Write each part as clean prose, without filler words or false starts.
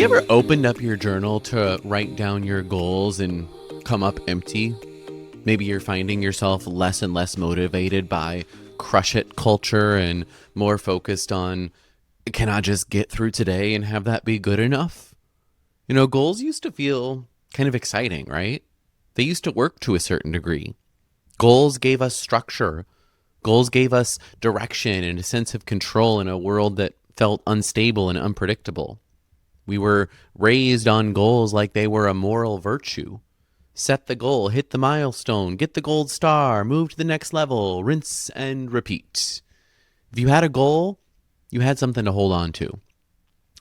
ever opened up your journal to write down your goals and come up empty? Maybe you're finding yourself less and less motivated by crush it culture and more focused on, can I just get through today and have that be good enough? Goals used to feel kind of exciting, right? They used to work to a certain degree. Goals gave us structure. Goals gave us direction and a sense of control in a world that felt unstable and unpredictable. We were raised on goals like they were a moral virtue. Set the goal, hit the milestone, get the gold star, move to the next level, rinse and repeat. If you had a goal, you had something to hold on to.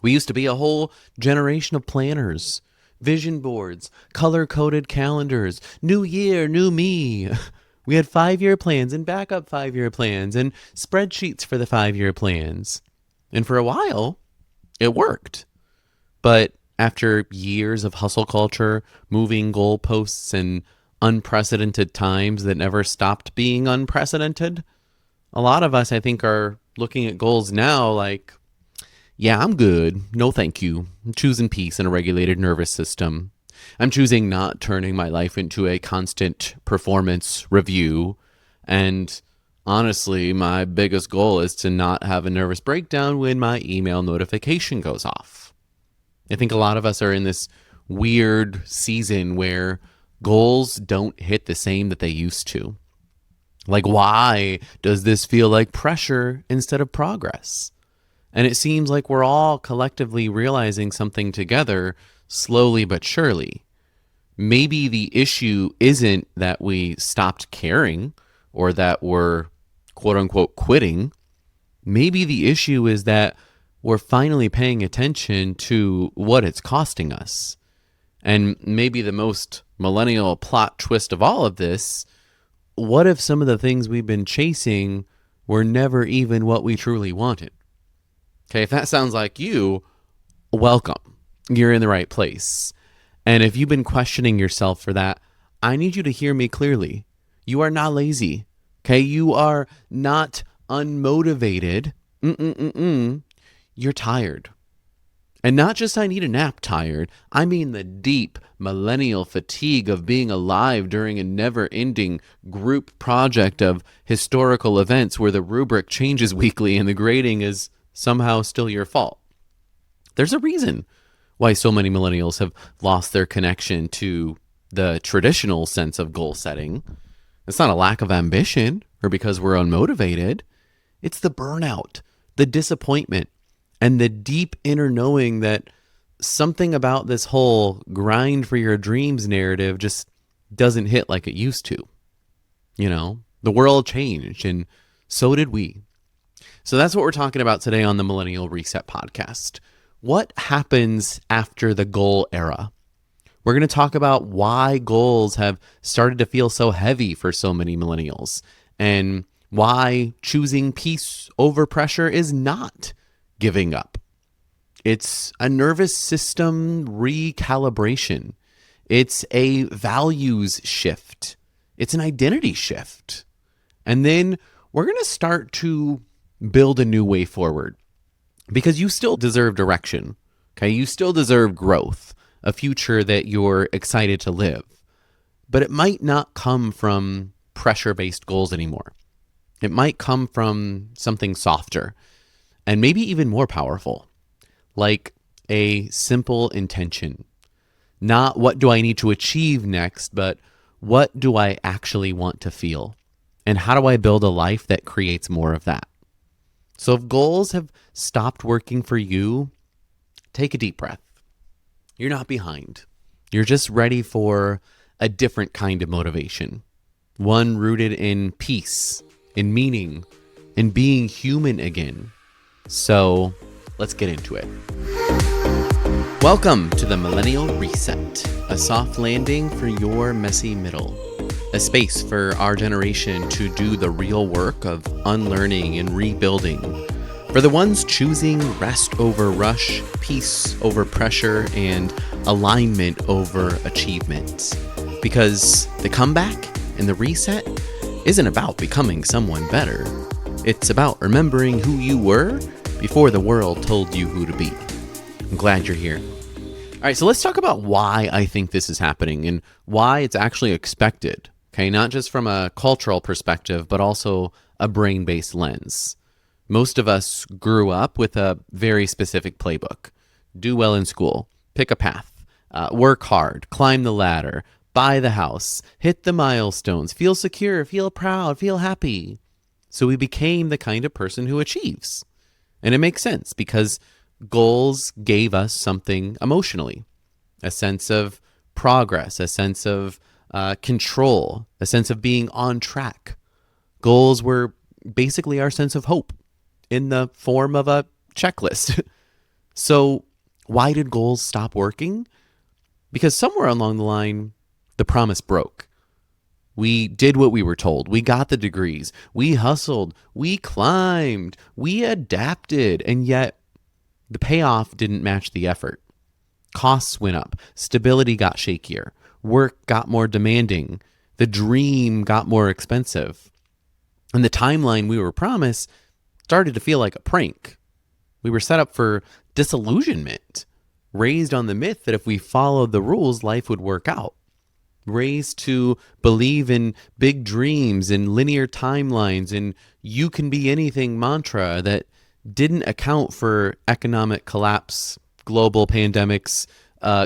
We used to be a whole generation of planners, vision boards, color-coded calendars, new year, new me. We had 5-year plans and backup 5-year plans and spreadsheets for the 5-year plans. And for a while, it worked. But after years of hustle culture, moving goalposts, and unprecedented times that never stopped being unprecedented, a lot of us, I think, are looking at goals now like, yeah, I'm good. No, thank you. I'm choosing peace and a regulated nervous system. I'm choosing not turning my life into a constant performance review. And honestly, my biggest goal is to not have a nervous breakdown when my email notification goes off. I think a lot of us are in this weird season where goals don't hit the same that they used to. Like, why does this feel like pressure instead of progress? And it seems like we're all collectively realizing something together, slowly but surely. Maybe the issue isn't that we stopped caring or that we're quote unquote quitting. Maybe the issue is that we're finally paying attention to what it's costing us. And maybe the most millennial plot twist of all of this, what if some of the things we've been chasing were never even what we truly wanted? Okay, if that sounds like you, welcome. You're in the right place. And if you've been questioning yourself for that, I need you to hear me clearly. You are not lazy. Okay, you are not unmotivated. You're tired. And not just I need a nap tired. I mean the deep millennial fatigue of being alive during a never-ending group project of historical events where the rubric changes weekly and the grading is somehow still your fault. There's a reason why so many millennials have lost their connection to the traditional sense of goal setting. It's not a lack of ambition or because we're unmotivated. It's the burnout, the disappointment, and the deep inner knowing that something about this whole grind for your dreams narrative just doesn't hit like it used to. The world changed and so did we. So that's what we're talking about today on the Millennial Reset Podcast. What happens after the goal era? We're going to talk about why goals have started to feel so heavy for so many millennials and why choosing peace over pressure is not giving up. It's a nervous system recalibration. It's a values shift. It's an identity shift. And then we're going to start to build a new way forward because you still deserve direction. Okay. You still deserve growth, a future that you're excited to live, but it might not come from pressure-based goals anymore. It might come from something softer and maybe even more powerful, like a simple intention. Not what do I need to achieve next, but what do I actually want to feel? And how do I build a life that creates more of that? So if goals have stopped working for you, take a deep breath. You're not behind. You're just ready for a different kind of motivation. One rooted in peace, in meaning, in being human again. So let's get into it. Welcome to the Millennial Reset, a soft landing for your messy middle. A space for our generation to do the real work of unlearning and rebuilding. For the ones choosing rest over rush, peace over pressure, and alignment over achievement. Because the comeback and the reset isn't about becoming someone better. It's about remembering who you were before the world told you who to be. I'm glad you're here. All right, so let's talk about why I think this is happening and why it's actually expected. Okay, not just from a cultural perspective, but also a brain based lens. Most of us grew up with a very specific playbook: do well in school, pick a path, work hard, climb the ladder, buy the house, hit the milestones, feel secure, feel proud, feel happy. So we became the kind of person who achieves. And it makes sense because goals gave us something emotionally: a sense of progress, a sense of control, a sense of being on track. Goals were basically our sense of hope in the form of a checklist. So, why did goals stop working? Because somewhere along the line, the promise broke. We did what we were told. We got the degrees. We hustled. We climbed. We adapted. And yet, the payoff didn't match the effort. Costs went up. Stability got shakier. Work got more demanding. The dream got more expensive. And the timeline we were promised started to feel like a prank. We were set up for disillusionment, raised on the myth that if we followed the rules, life would work out. Raised to believe in big dreams and linear timelines and you can be anything mantra that didn't account for economic collapse, global pandemics,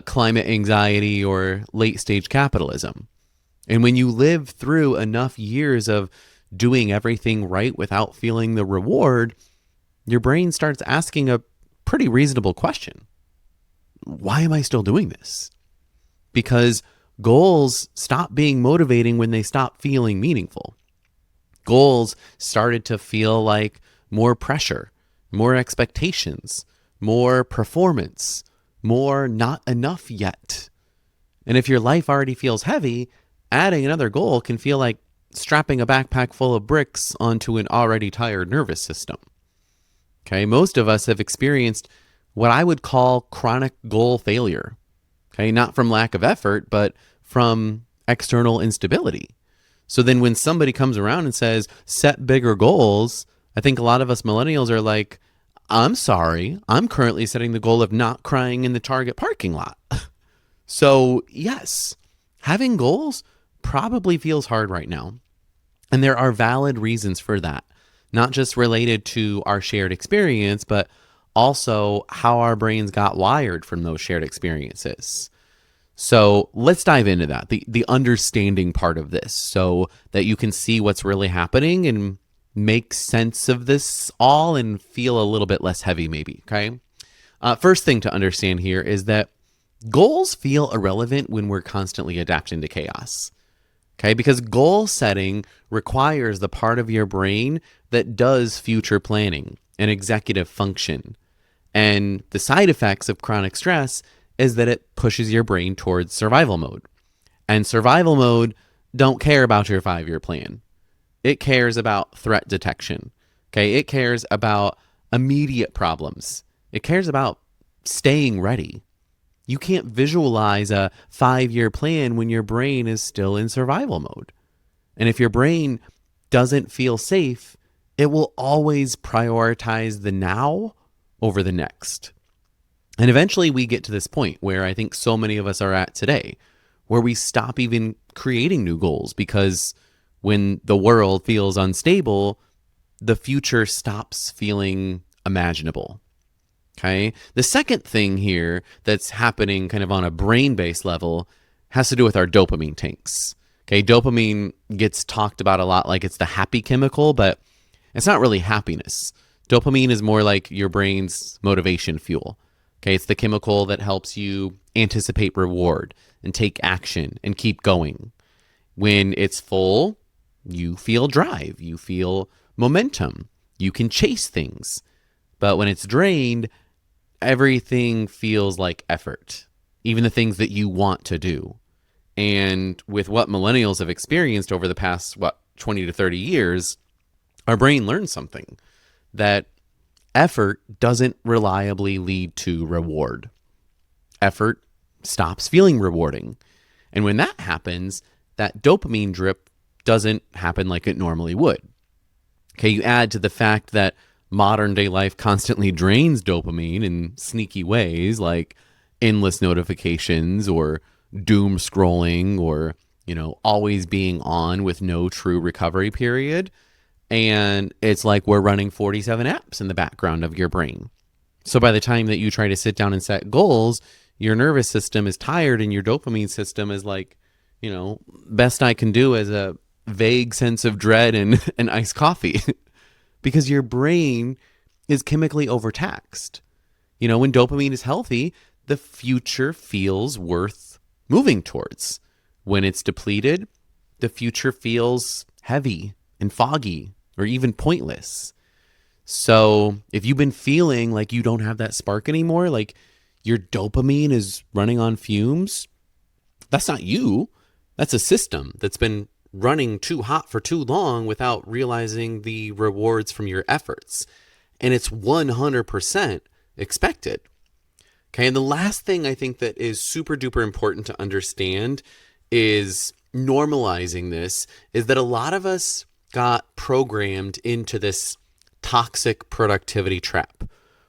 climate anxiety, or late stage capitalism. And when you live through enough years of doing everything right without feeling the reward, your brain starts asking a pretty reasonable question: why am I still doing this? Because goals stop being motivating when they stop feeling meaningful. Goals started to feel like more pressure, more expectations, more performance, more not enough yet. And if your life already feels heavy, adding another goal can feel like strapping a backpack full of bricks onto an already tired nervous system. Okay, most of us have experienced what I would call chronic goal failure. Okay, not from lack of effort, but from external instability. So then when somebody comes around and says, set bigger goals, I think a lot of us millennials are like, I'm sorry, I'm currently setting the goal of not crying in the Target parking lot. So yes, having goals probably feels hard right now. And there are valid reasons for that, not just related to our shared experience, but also how our brains got wired from those shared experiences. So let's dive into that, the understanding part of this, so that you can see what's really happening and make sense of this all and feel a little bit less heavy maybe, okay? First thing to understand here is that goals feel irrelevant when we're constantly adapting to chaos, okay? Because goal setting requires the part of your brain that does future planning and executive function. And the side effects of chronic stress is that it pushes your brain towards survival mode. And survival mode don't care about your 5-year plan. It cares about threat detection. Okay, it cares about immediate problems. It cares about staying ready. You can't visualize a 5-year plan when your brain is still in survival mode. And if your brain doesn't feel safe, it will always prioritize the now over the next. And eventually we get to this point where I think so many of us are at today, where we stop even creating new goals because when the world feels unstable, the future stops feeling imaginable. Okay. The second thing here that's happening kind of on a brain-based level has to do with our dopamine tanks. Okay. Dopamine gets talked about a lot like it's the happy chemical, but it's not really happiness. Dopamine is more like your brain's motivation fuel. Okay, it's the chemical that helps you anticipate reward and take action and keep going. When it's full, you feel drive, you feel momentum, you can chase things. But when it's drained, everything feels like effort, even the things that you want to do. And with what millennials have experienced over the past, 20 to 30 years, our brain learned something: that effort doesn't reliably lead to reward. Effort stops feeling rewarding. And when that happens, that dopamine drip doesn't happen like it normally would. Okay, you add to the fact that modern day life constantly drains dopamine in sneaky ways, like endless notifications or doom scrolling or, always being on with no true recovery period. And it's like we're running 47 apps in the background of your brain. So by the time that you try to sit down and set goals, your nervous system is tired and your dopamine system is like, best I can do is a vague sense of dread and an iced coffee because your brain is chemically overtaxed. When dopamine is healthy, the future feels worth moving towards. When it's depleted, the future feels heavy and foggy or even pointless. So if you've been feeling like you don't have that spark anymore, like your dopamine is running on fumes, that's not you. That's a system that's been running too hot for too long without realizing the rewards from your efforts. And it's 100% expected. Okay, and the last thing I think that is super duper important to understand is normalizing this, is that a lot of us got programmed into this toxic productivity trap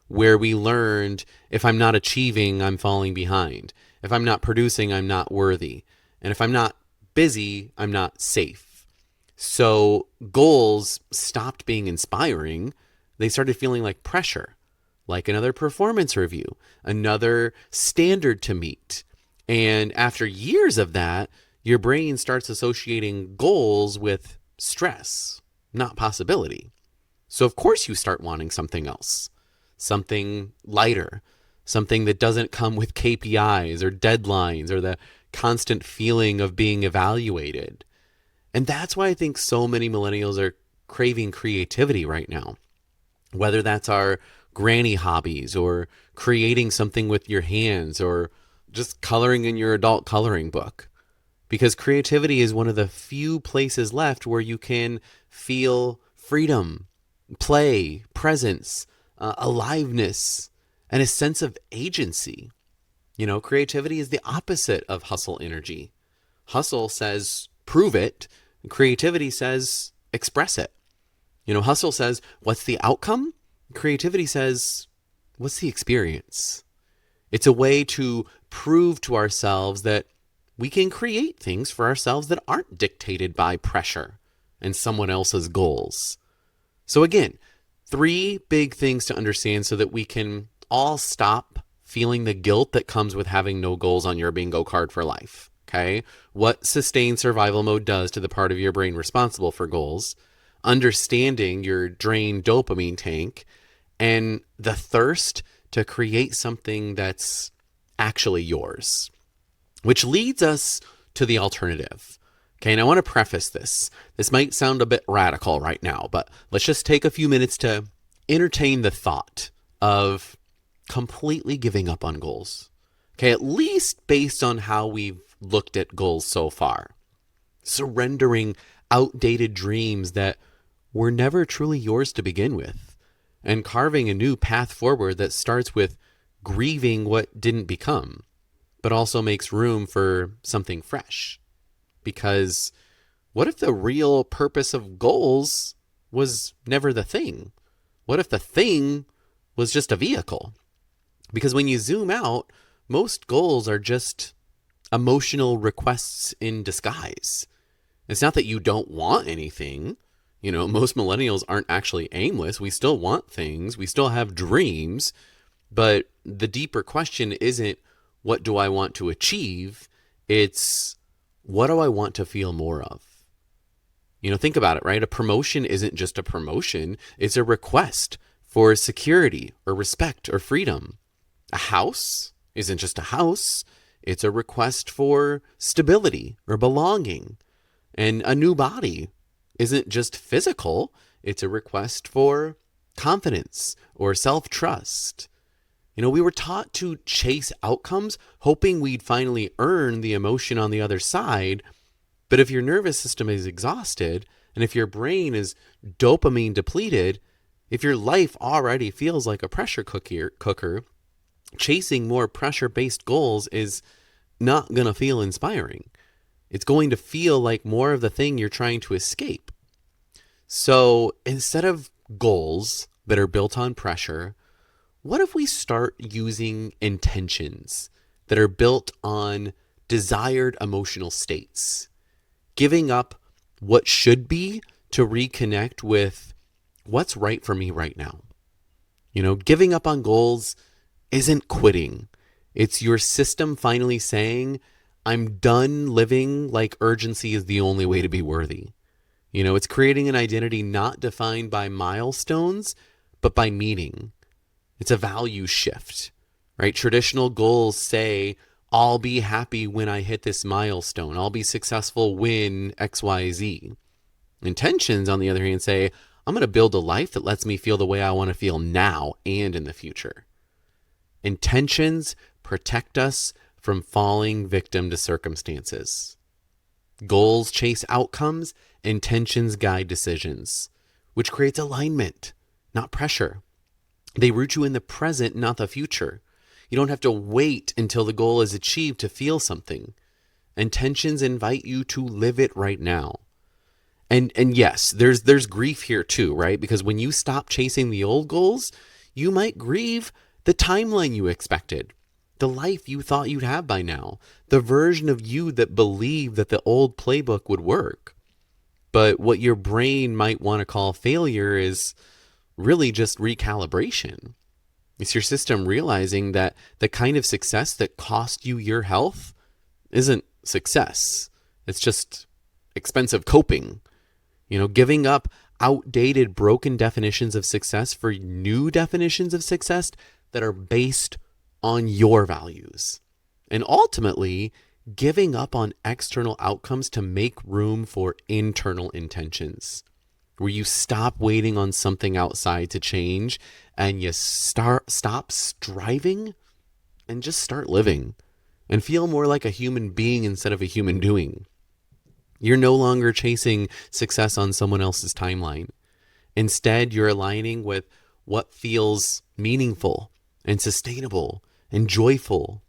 where we learned if I'm not achieving, I'm falling behind. If I'm not producing, I'm not worthy. And if I'm not busy, I'm not safe. So goals stopped being inspiring. They started feeling like pressure, like another performance review, another standard to meet. And after years of that, your brain starts associating goals with stress, not possibility. So of course you start wanting something else, something lighter, something that doesn't come with KPIs or deadlines or the constant feeling of being evaluated. And that's why I think so many millennials are craving creativity right now, whether that's our granny hobbies or creating something with your hands or just coloring in your adult coloring book. Because creativity is one of the few places left where you can feel freedom, play, presence, aliveness, and a sense of agency. Creativity is the opposite of hustle energy. Hustle says, prove it. Creativity says, express it. Hustle says, what's the outcome? Creativity says, what's the experience? It's a way to prove to ourselves that we can create things for ourselves that aren't dictated by pressure and someone else's goals. So again, 3 big things to understand so that we can all stop feeling the guilt that comes with having no goals on your bingo card for life. Okay? What sustained survival mode does to the part of your brain responsible for goals, understanding your drained dopamine tank, and the thirst to create something that's actually yours. Which leads us to the alternative. Okay, and I want to preface this. This might sound a bit radical right now, but let's just take a few minutes to entertain the thought of completely giving up on goals. Okay, at least based on how we've looked at goals so far. Surrendering outdated dreams that were never truly yours to begin with, and carving a new path forward that starts with grieving what didn't become, but also makes room for something fresh. Because what if the real purpose of goals was never the thing? What if the thing was just a vehicle? Because when you zoom out, most goals are just emotional requests in disguise. It's not that you don't want anything. Most millennials aren't actually aimless. We still want things. We still have dreams. But the deeper question isn't, what do I want to achieve? It's, what do I want to feel more of? Think about it, right? A promotion isn't just a promotion. It's a request for security or respect or freedom. A house isn't just a house. It's a request for stability or belonging. And a new body isn't just physical. It's a request for confidence or self-trust. We were taught to chase outcomes, hoping we'd finally earn the emotion on the other side. But if your nervous system is exhausted, and if your brain is dopamine depleted, if your life already feels like a pressure cooker, chasing more pressure-based goals is not going to feel inspiring. It's going to feel like more of the thing you're trying to escape. So instead of goals that are built on pressure, what if we start using intentions that are built on desired emotional states. Giving up what should be to reconnect with what's right for me right now. Giving up on goals isn't quitting. It's your system finally saying, I'm done living like urgency is the only way to be worthy. It's creating an identity not defined by milestones, but by meaning. It's a value shift, right? Traditional goals say, I'll be happy when I hit this milestone. I'll be successful when XYZ. Intentions, on the other hand, say, I'm going to build a life that lets me feel the way I want to feel now and in the future. Intentions protect us from falling victim to circumstances. Goals chase outcomes, intentions guide decisions, which creates alignment, not pressure. They root you in the present, not the future. You don't have to wait until the goal is achieved to feel something. Intentions invite you to live it right now. And yes, there's grief here too, right? Because when you stop chasing the old goals, you might grieve the timeline you expected, the life you thought you'd have by now, the version of you that believed that the old playbook would work. But what your brain might want to call failure is really just recalibration. It's your system realizing that the kind of success that cost you your health isn't success. It's just expensive coping. Giving up outdated, broken definitions of success for new definitions of success that are based on your values. And ultimately, giving up on external outcomes to make room for internal intentions, where you stop waiting on something outside to change and you stop striving and just start living and feel more like a human being instead of a human doing. You're no longer chasing success on someone else's timeline. Instead, you're aligning with what feels meaningful and sustainable and joyful.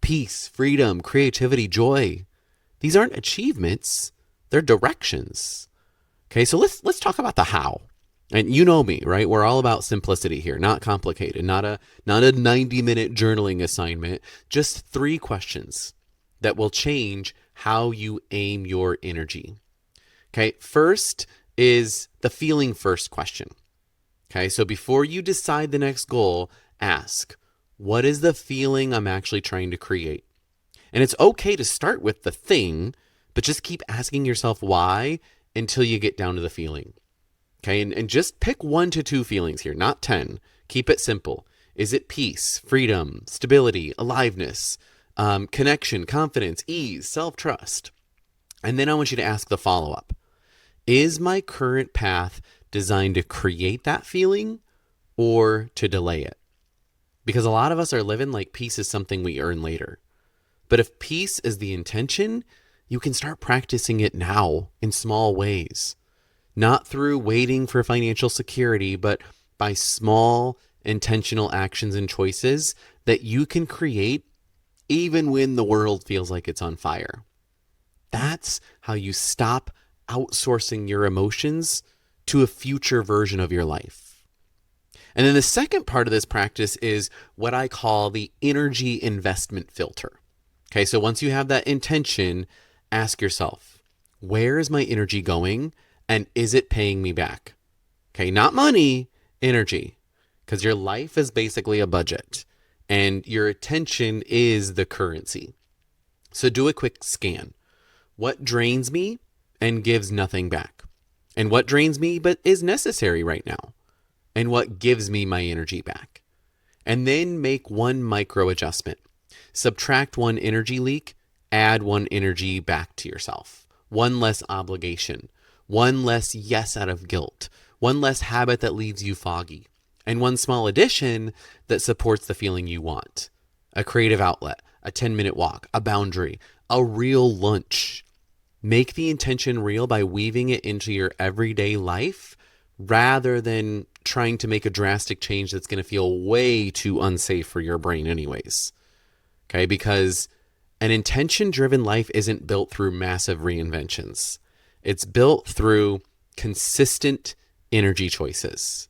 Peace, freedom, creativity, joy. These aren't achievements, they're directions. Okay, so let's talk about the how. And you know me, right? We're all about simplicity here, not complicated, not a 90-minute journaling assignment, just 3 questions that will change how you aim your energy. Okay, first is the feeling first question. Okay, so before you decide the next goal, ask, what is the feeling I'm actually trying to create? And it's okay to start with the thing, but just keep asking yourself why until you get down to the feeling. Okay, and just pick 1 to 2 feelings here, not 10. Keep it simple. Is it peace, freedom, stability, aliveness, connection, confidence, ease, self-trust? And then I want you to ask the follow-up. Is my current path designed to create that feeling or to delay it? Because a lot of us are living like peace is something we earn later. But if peace is the intention, you can start practicing it now in small ways. Not through waiting for financial security, but by small, intentional actions and choices that you can create even when the world feels like it's on fire. That's how you stop outsourcing your emotions to a future version of your life. And then the second part of this practice is what I call the energy investment filter. Okay, so once you have that intention, ask yourself, where is my energy going? And is it paying me back? Okay, not money, energy. Because your life is basically a budget and your attention is the currency. So do a quick scan. What drains me and gives nothing back? And what drains me but is necessary right now? And what gives me my energy back? And then make 1 micro adjustment. Subtract 1 energy leak, add 1 energy back to yourself. 1 less obligation. 1 less yes out of guilt. 1 less habit that leaves you foggy. And 1 small addition that supports the feeling you want. A creative outlet, a 10-minute walk, a boundary, a real lunch. Make the intention real by weaving it into your everyday life rather than trying to make a drastic change that's going to feel way too unsafe for your brain anyways. Okay, because an intention-driven life isn't built through massive reinventions. It's built through consistent energy choices.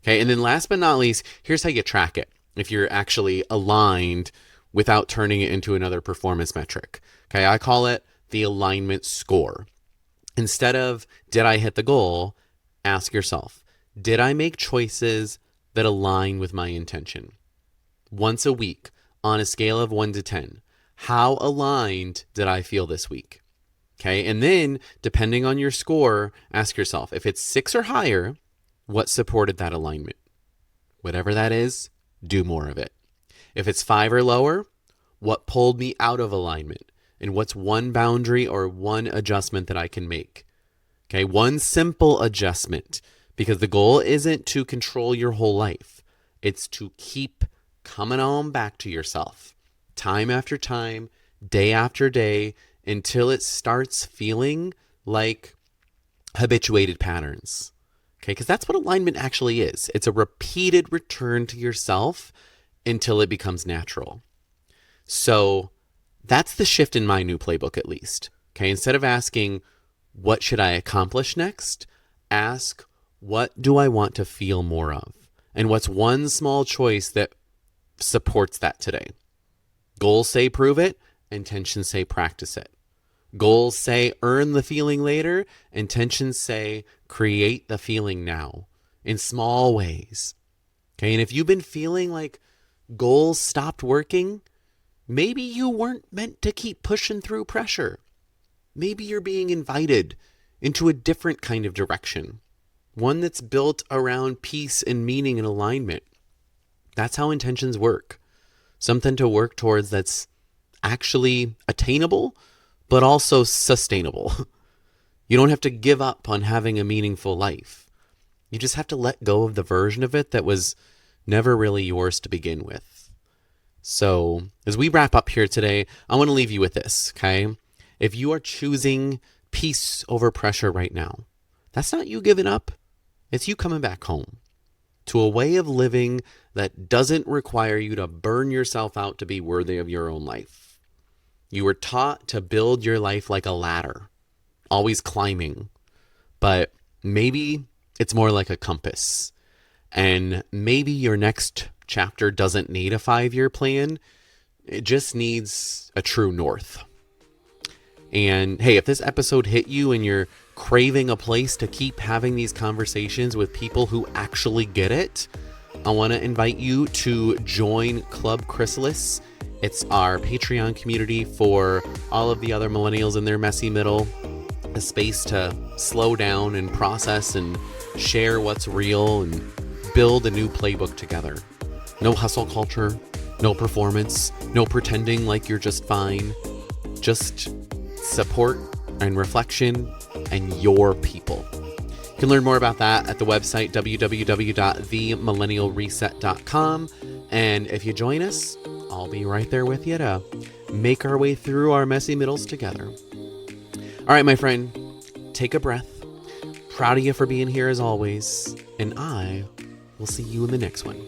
Okay, and then last but not least, here's how you track it. If you're actually aligned without turning it into another performance metric. Okay, I call it the alignment score. Instead of, did I hit the goal? Ask yourself, did I make choices that align with my intention? Once a week, on a scale of 1 to 10, how aligned did I feel this week? Okay, and then depending on your score, ask yourself, if it's 6 or higher, what supported that alignment? Whatever that is, do more of it. If it's 5 or lower, what pulled me out of alignment? And what's one boundary or one adjustment that I can make? Okay, one simple adjustment, because the goal isn't to control your whole life. It's to keep coming on back to yourself time after time, day after day, until it starts feeling like habituated patterns. Okay, because that's what alignment actually is. It's a repeated return to yourself until it becomes natural. So that's the shift in my new playbook, at least. Okay, instead of asking, what should I accomplish next? Ask, what do I want to feel more of? And what's one small choice that supports that today? Goals say prove it, intentions say practice it. Goals say earn the feeling later, intentions say create the feeling now in small ways. Okay, and if you've been feeling like goals stopped working, maybe you weren't meant to keep pushing through pressure. Maybe you're being invited into a different kind of direction, one that's built around peace and meaning and alignment. That's how intentions work. Something to work towards that's actually attainable, but also sustainable. You don't have to give up on having a meaningful life. You just have to let go of the version of it that was never really yours to begin with. So as we wrap up here today, I want to leave you with this, okay? If you are choosing peace over pressure right now, that's not you giving up. It's you coming back home to a way of living that doesn't require you to burn yourself out to be worthy of your own life. You were taught to build your life like a ladder, always climbing, but maybe it's more like a compass. And maybe your next chapter doesn't need a 5-year plan. It just needs a true north. And hey, if this episode hit you and you're craving a place to keep having these conversations with people who actually get it, I want to invite you to join Club Chrysalis. It's our Patreon community for all of the other millennials in their messy middle, a space to slow down and process and share what's real and build a new playbook together. No hustle culture, no performance, no pretending like you're just fine. Just support and reflection and your people. You can learn more about that at the website www.themillennialreset.com. And if you join us, I'll be right there with you to make our way through our messy middles together. All right, my friend, take a breath. Proud of you for being here as always. And I will see you in the next one.